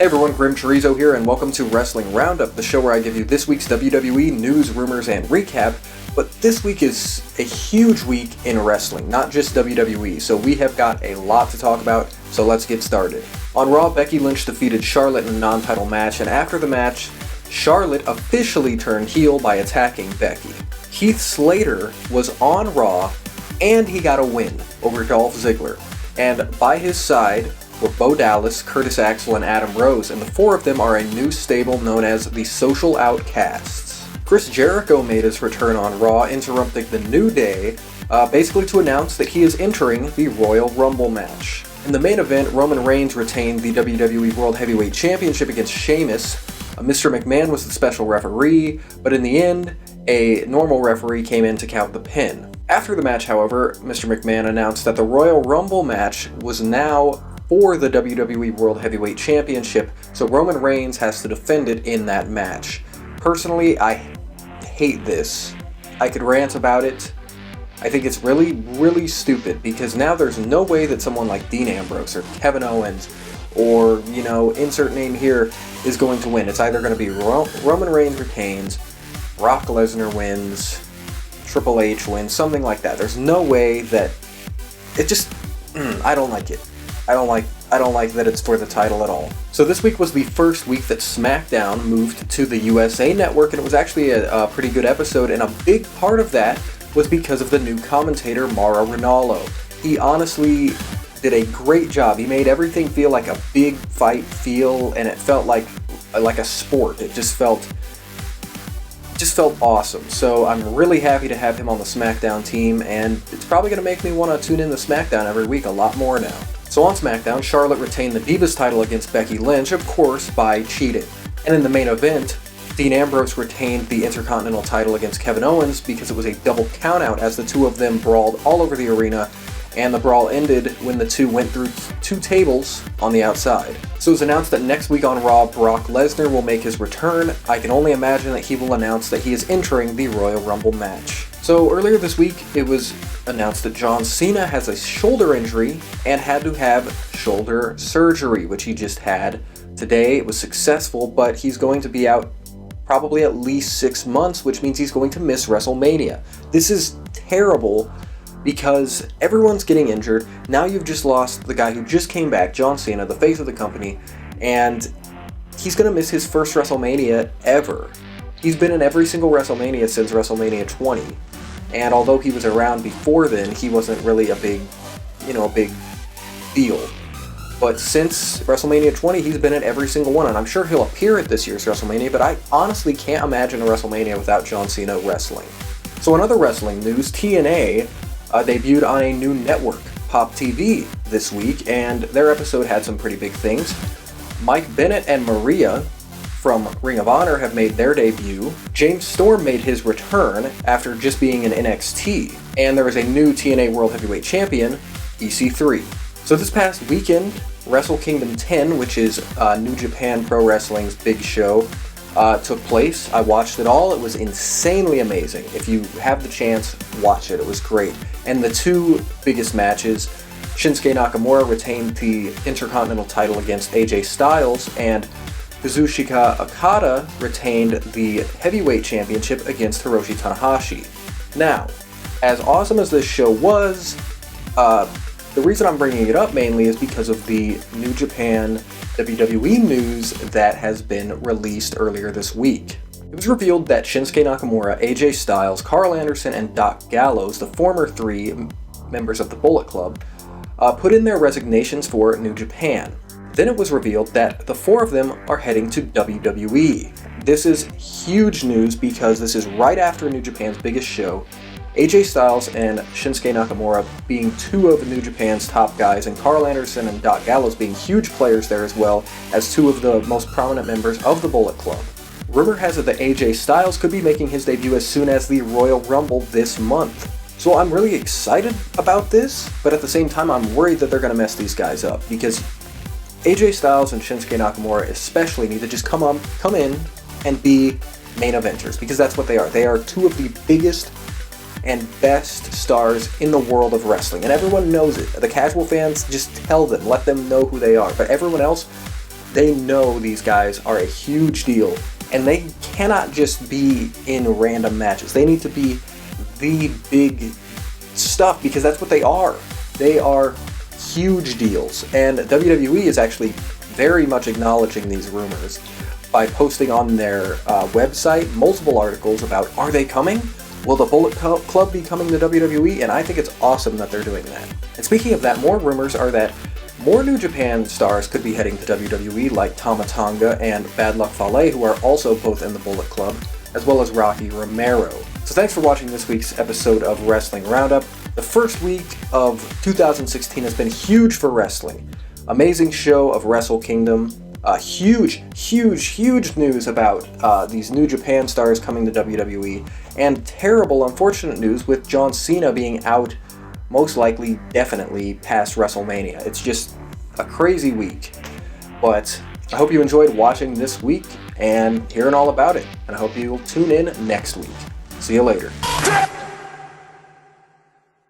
Hey everyone, GrimmChorizo here, and welcome to Wrestling Roundup, the show where I give you this week's WWE news, rumors, and recap. But this week is a huge week in wrestling, not just WWE, so we have got a lot to talk about, so let's get started. On Raw, Becky Lynch defeated Charlotte in a non-title match, and after the match, Charlotte officially turned heel by attacking Becky. Heath Slater was on Raw, and he got a win over Dolph Ziggler. And by his side were Bo Dallas, Curtis Axel, and Adam Rose, and the four of them are a new stable known as the Social Outcasts. Chris Jericho made his return on Raw, interrupting the New Day, basically to announce that he is entering the Royal Rumble match. In the main event, Roman Reigns retained the WWE World Heavyweight Championship against Sheamus. Mr. McMahon was the special referee, but in the end, a normal referee came in to count the pin. After the match, however, Mr. McMahon announced that the Royal Rumble match was now for the WWE World Heavyweight Championship, so Roman Reigns has to defend it in that match. Personally, I hate this. I could rant about it. I think it's really stupid, because now there's no way that someone like Dean Ambrose or Kevin Owens or, insert name here is going to win. It's either going to be Roman Reigns retains, Brock Lesnar wins, Triple H wins, something like that. There's no way that it just, I don't like it. I don't like that it's for the title at all. So this week was the first week that SmackDown moved to the USA Network, and it was actually a pretty good episode, and a big part of that was because of the new commentator, Mauro Ranallo. He honestly did a great job. He made everything feel like a big fight feel, and it felt like a sport. It just felt awesome. So I'm really happy to have him on the SmackDown team, and it's probably going to make me want to tune in to SmackDown every week a lot more now. So on SmackDown, Charlotte retained the Divas title against Becky Lynch, of course, by cheating. And in the main event, Dean Ambrose retained the Intercontinental title against Kevin Owens because it was a double countout as the two of them brawled all over the arena, and the brawl ended when the two went through two tables on the outside. So it was announced that next week on Raw, Brock Lesnar will make his return. I can only imagine that he will announce that he is entering the Royal Rumble match. So earlier this week, it was announced that John Cena has a shoulder injury and had to have shoulder surgery, which he just had today. It was successful, but he's going to be out probably at least 6 months, which means he's going to miss WrestleMania. This is terrible because everyone's getting injured. Now you've just lost the guy who just came back, John Cena, the face of the company, and he's going to miss his first WrestleMania ever. He's been in every single WrestleMania since WrestleMania 20. And although he was around before then, he wasn't really a big deal. But since WrestleMania 20, he's been at every single one, and I'm sure he'll appear at this year's WrestleMania, but I honestly can't imagine a WrestleMania without John Cena wrestling. So in other wrestling news, TNA debuted on a new network, Pop TV, this week, and their episode had some pretty big things. Mike Bennett and Maria from Ring of Honor have made their debut. James Storm made his return after just being in NXT. And there is a new TNA World Heavyweight Champion, EC3. So this past weekend, Wrestle Kingdom 10, which is New Japan Pro Wrestling's big show, took place. I watched it all. It was insanely amazing. If you have the chance, watch it. It was great. And the two biggest matches, Shinsuke Nakamura retained the Intercontinental title against AJ Styles, and Kazuchika Okada retained the Heavyweight Championship against Hiroshi Tanahashi. Now, as awesome as this show was, the reason I'm bringing it up mainly is because of the New Japan WWE news that has been released earlier this week. It was revealed that Shinsuke Nakamura, AJ Styles, Carl Anderson, and Doc Gallows, the former three members of the Bullet Club, put in their resignations for New Japan. Then it was revealed that the four of them are heading to WWE. This is huge news because this is right after New Japan's biggest show, AJ Styles and Shinsuke Nakamura being two of New Japan's top guys, and Carl Anderson and Doc Gallows being huge players there as well as two of the most prominent members of the Bullet Club. Rumor has it that AJ Styles could be making his debut as soon as the Royal Rumble this month. So I'm really excited about this, but at the same time I'm worried that they're going to mess these guys up, because AJ Styles and Shinsuke Nakamura especially need to just come in and be main eventers, because that's what they are. They are two of the biggest and best stars in the world of wrestling, and everyone knows it. The casual fans, just tell them, let them know who they are, but everyone else, They know these guys are a huge deal, and they cannot just be in random matches. They need to be the big stuff, because that's what they are. They are huge deals, and WWE is actually very much acknowledging these rumors by posting on their website multiple articles about, are they coming? Will the Bullet Club be coming to WWE? And I think it's awesome that they're doing that. And speaking of that, more rumors are that more New Japan stars could be heading to WWE, like Tama Tonga and Bad Luck Fale, who are also both in the Bullet Club, as well as Rocky Romero. So thanks for watching this week's episode of Wrestling Roundup. The first week of 2016 has been huge for wrestling. Amazing show of Wrestle Kingdom. Huge news about these New Japan stars coming to WWE, and terrible, unfortunate news with John Cena being out, most likely, definitely, past WrestleMania. It's just a crazy week. But I hope you enjoyed watching this week and hearing all about it, and I hope you'll tune in next week. See you later.